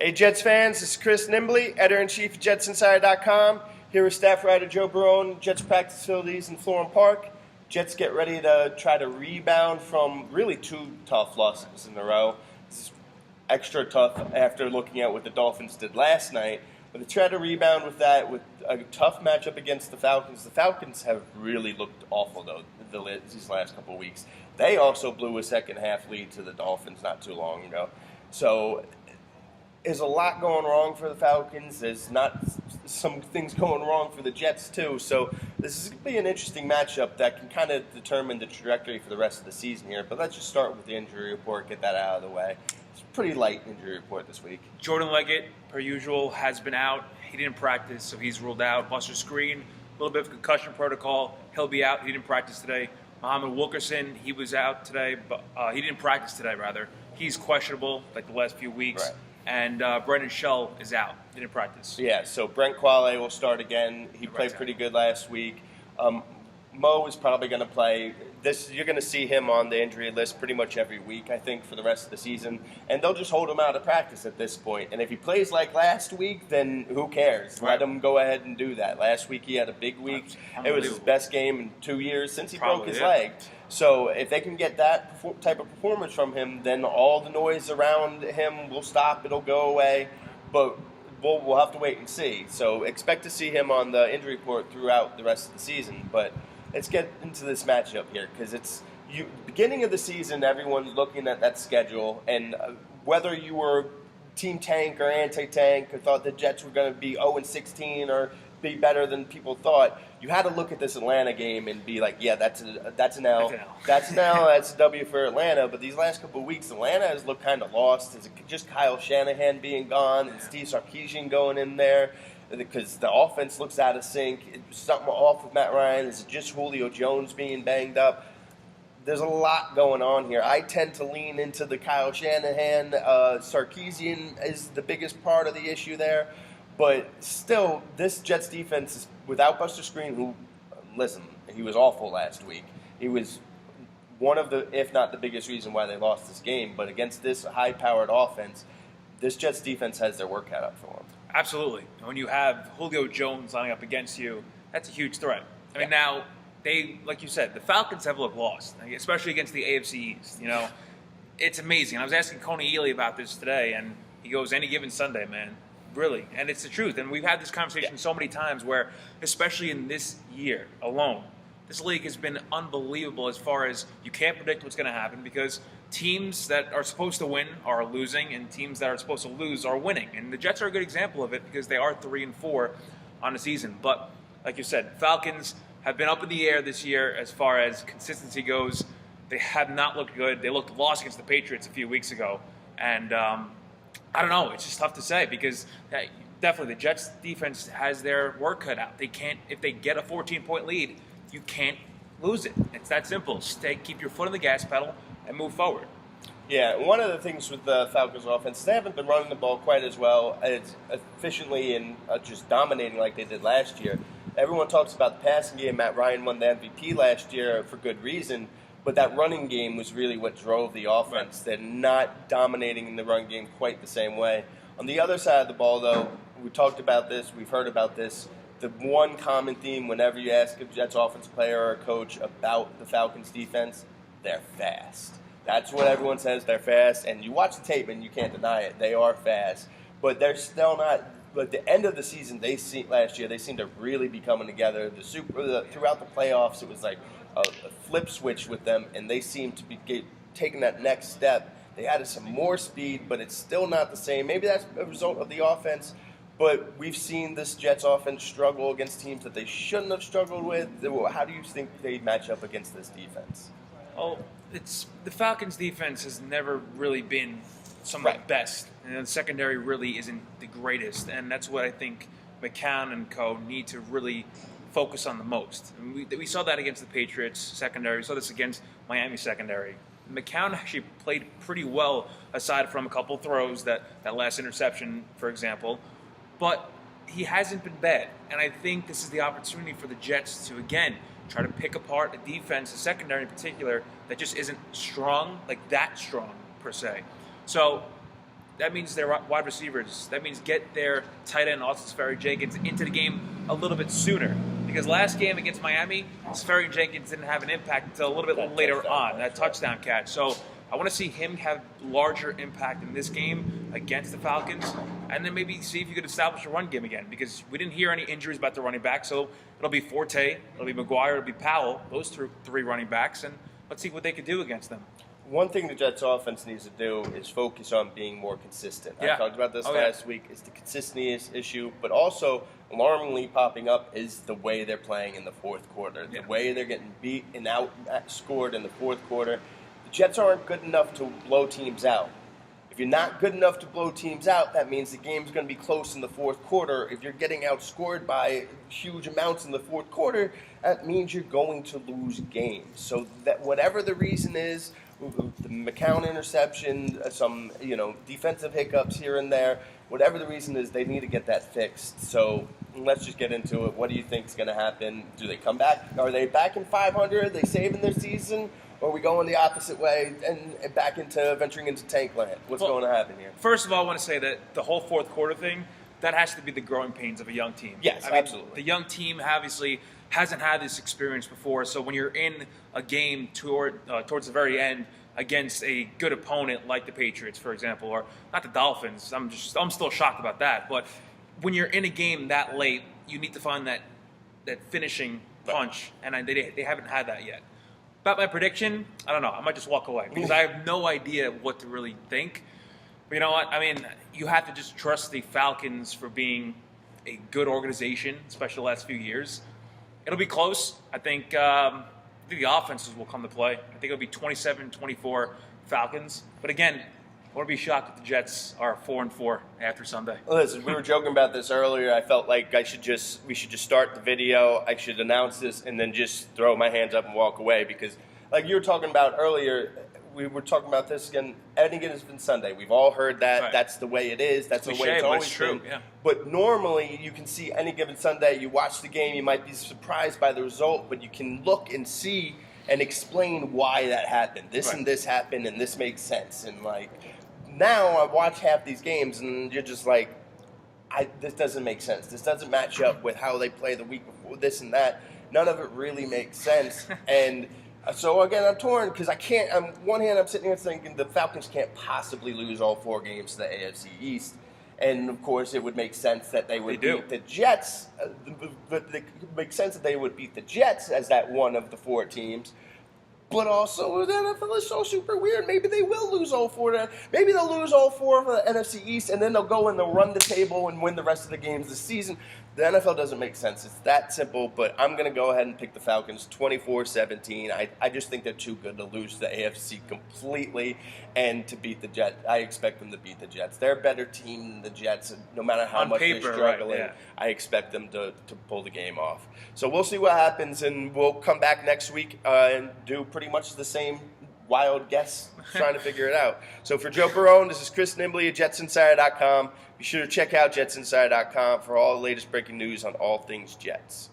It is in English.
Hey Jets fans, this is Chris Nimbley, editor-in-chief of JetsInsider.com. Here with staff writer Joe Barone, Jets practice facilities in Florham Park. Jets get ready to try to rebound from really two tough losses in a row. This is extra tough after looking at what the Dolphins did last night. But they try to rebound with that with a tough matchup against the Falcons. The Falcons have really looked awful, though, these last couple of weeks. They also blew a second-half lead to the Dolphins not too long ago. So there's a lot going wrong for the Falcons. There's not some things going wrong for the Jets, too. So this is going to be an interesting matchup that can kind of determine the trajectory for the rest of the season here. But let's just start with the injury report, get that out of the way. It's a pretty light injury report this week. Jordan Leggett, per usual, has been out. He didn't practice, so he's ruled out. Buster Screen, a little bit of concussion protocol. He'll be out. He didn't practice today. Muhammad Wilkerson, he was out today, but he didn't practice today, rather. He's questionable, like the last few weeks. Right. And Brendan Shell is out. He didn't practice. Yeah, so Brent Quale will start again. He played pretty good last week. Mo is probably going to play. You're going to see him on the injury list pretty much every week, I think, for the rest of the season. And they'll just hold him out of practice at this point. And if he plays like last week, then who cares? Right. Let him go ahead and do that. Last week he had a big week. It was his best game in 2 years since he broke his leg. So if they can get that type of performance from him, then all the noise around him will stop. It'll go away. But we'll have to wait and see. So expect to see him on the injury report throughout the rest of the season. But let's get into this matchup here because it's beginning of the season. Everyone's looking at that schedule, and whether you were team tank or anti-tank, or thought the Jets were going to be 0-16 or be better than people thought, you had to look at this Atlanta game and be like, yeah, that's an L. That's an L. That's a W for Atlanta. But these last couple of weeks, Atlanta has looked kind of lost. Is it just Kyle Shanahan being gone and Steve Sarkisian going in there? Because the offense looks out of sync. It's something off with Matt Ryan. Is it just Julio Jones being banged up? There's a lot going on here. I tend to lean into the Kyle Shanahan. Sarkisian is the biggest part of the issue there. But still, this Jets defense is without Buster Screen, who, listen, he was awful last week. He was one of the, if not the biggest reason why they lost this game. But against this high-powered offense, this Jets defense has their work cut out for them. Absolutely. When you have Julio Jones lining up against you, that's a huge threat. I mean, now, they, like you said, the Falcons have looked lost, especially against the AFC East. You know, it's amazing. I was asking Coney Ely about this today, and he goes, any given Sunday, man. Really, and it's the truth. And we've had this conversation so many times where, especially in this year alone, this league has been unbelievable as far as you can't predict what's going to happen because teams that are supposed to win are losing and teams that are supposed to lose are winning. And the Jets are a good example of it because they are 3-4 on the season. But like you said, Falcons have been up in the air this year as far as consistency goes. They have not looked good. They looked lost against the Patriots a few weeks ago. And I don't know. It's just tough to say because definitely the Jets defense has their work cut out. They can't, if they get a 14-point lead, you can't lose it. It's that simple. Keep your foot on the gas pedal and move forward. Yeah, one of the things with the Falcons offense, they haven't been running the ball quite as well, as efficiently and just dominating like they did last year. Everyone talks about the passing game. Matt Ryan won the MVP last year for good reason. But that running game was really what drove the offense. They're not dominating in the run game quite the same way. On the other side of the ball, though, we talked about this, we've heard about this. The one common theme whenever you ask a Jets offensive player or a coach about the Falcons defense, they're fast. That's what everyone says, they're fast. And you watch the tape and you can't deny it. They are fast. But they're still not. At the end of the season, last year, they seemed to really be coming together. Throughout the playoffs, it was like a flip switch with them, and they seemed to be taking that next step. They added some more speed, but it's still not the same. Maybe that's a result of the offense, but we've seen this Jets offense struggle against teams that they shouldn't have struggled with. How do you think they match up against this defense? Oh, the Falcons' defense has never really been some of the best, and the secondary really isn't the greatest, and that's what I think McCown and co. need to really focus on the most. And we saw that against the Patriots secondary. We saw this against Miami secondary. McCown actually played pretty well, aside from a couple throws, that last interception, for example. But he hasn't been bad. And I think this is the opportunity for the Jets to, again, try to pick apart a defense, a secondary in particular, that just isn't strong, like that strong, per se. So that means their wide receivers. That means get their tight end, Austin Sferry-Jenkins, into the game a little bit sooner. Because last game against Miami, Sferry-Jenkins didn't have an impact until a little bit later on, that touchdown catch. So I want to see him have larger impact in this game against the Falcons, and then maybe see if you could establish a run game again, because we didn't hear any injuries about the running back. So it'll be Forte, it'll be McGuire, it'll be Powell, those three running backs, and let's see what they can do against them. One thing the Jets offense needs to do is focus on being more consistent. Yeah. I talked about this last week. It's the consistency issue, but also alarmingly popping up is the way they're playing in the fourth quarter. The way they're getting beat and outscored in the fourth quarter. The Jets aren't good enough to blow teams out. If you're not good enough to blow teams out, that means the game's going to be close in the fourth quarter. If you're getting outscored by huge amounts in the fourth quarter, that means you're going to lose games. So that whatever the reason is, the McCown interception, some defensive hiccups here and there, whatever the reason is, they need to get that fixed. So let's just get into it. What do you think is going to happen? Do they come back? Are they back in 500? Are they saving their season? Or are we going the opposite way and back into venturing into tank land? What's going to happen here? First of all, I want to say that the whole fourth quarter thing, that has to be the growing pains of a young team. Yes, absolutely. The young team obviously hasn't had this experience before, so when you're in a game towards the very end against a good opponent like the Patriots, for example, or not the Dolphins, I'm still shocked about that. But when you're in a game that late, you need to find that finishing punch, and they haven't had that yet. About my prediction, I don't know. I might just walk away because I have no idea what to really think. But you know what? I mean, you have to just trust the Falcons for being a good organization, especially the last few years. It'll be close. I think the offenses will come to play. I think it'll be 27-24 Falcons. But again, I wouldn't be shocked if the Jets are 4-4 after Sunday. Listen, we were joking about this earlier. I felt like we should just start the video. I should announce this and then just throw my hands up and walk away because, like you were talking about earlier, we were talking about this again. Any given Sunday, we've all heard that. Right. That's the way it is. That's the way it's always true. been. Yeah. But normally, you can see any given Sunday. You watch the game, you might be surprised by the result, but you can look and see and explain why that happened. This and this happened, and this makes sense. And like now, I watch half these games, and you're just like, this doesn't make sense. This doesn't match up with how they play the week before. This and that. None of it really makes sense. And so, again, I'm torn because I can't. On one hand, I'm sitting here thinking the Falcons can't possibly lose all 4 games to the AFC East. And, of course, it would make sense that they would beat the Jets. But it makes sense that they would beat the Jets as that one of the 4 teams. But also, the NFL is so super weird. Maybe they will lose all 4. Maybe they'll lose all 4 for the NFC East, and then they'll go and they'll run the table and win the rest of the games this season. The NFL doesn't make sense. It's that simple, but I'm going to go ahead and pick the Falcons 24-17. I just think they're too good to lose the AFC completely and to beat the Jets. I expect them to beat the Jets. They're a better team than the Jets, no matter how much they're struggling. Right, yeah. I expect them to pull the game off. So we'll see what happens, and we'll come back next week and do pretty much the same wild guess, trying to figure it out. So for Joe Barone, this is Chris Nimbley at JetsInsider.com. Be sure to check out JetsInsider.com for all the latest breaking news on all things Jets.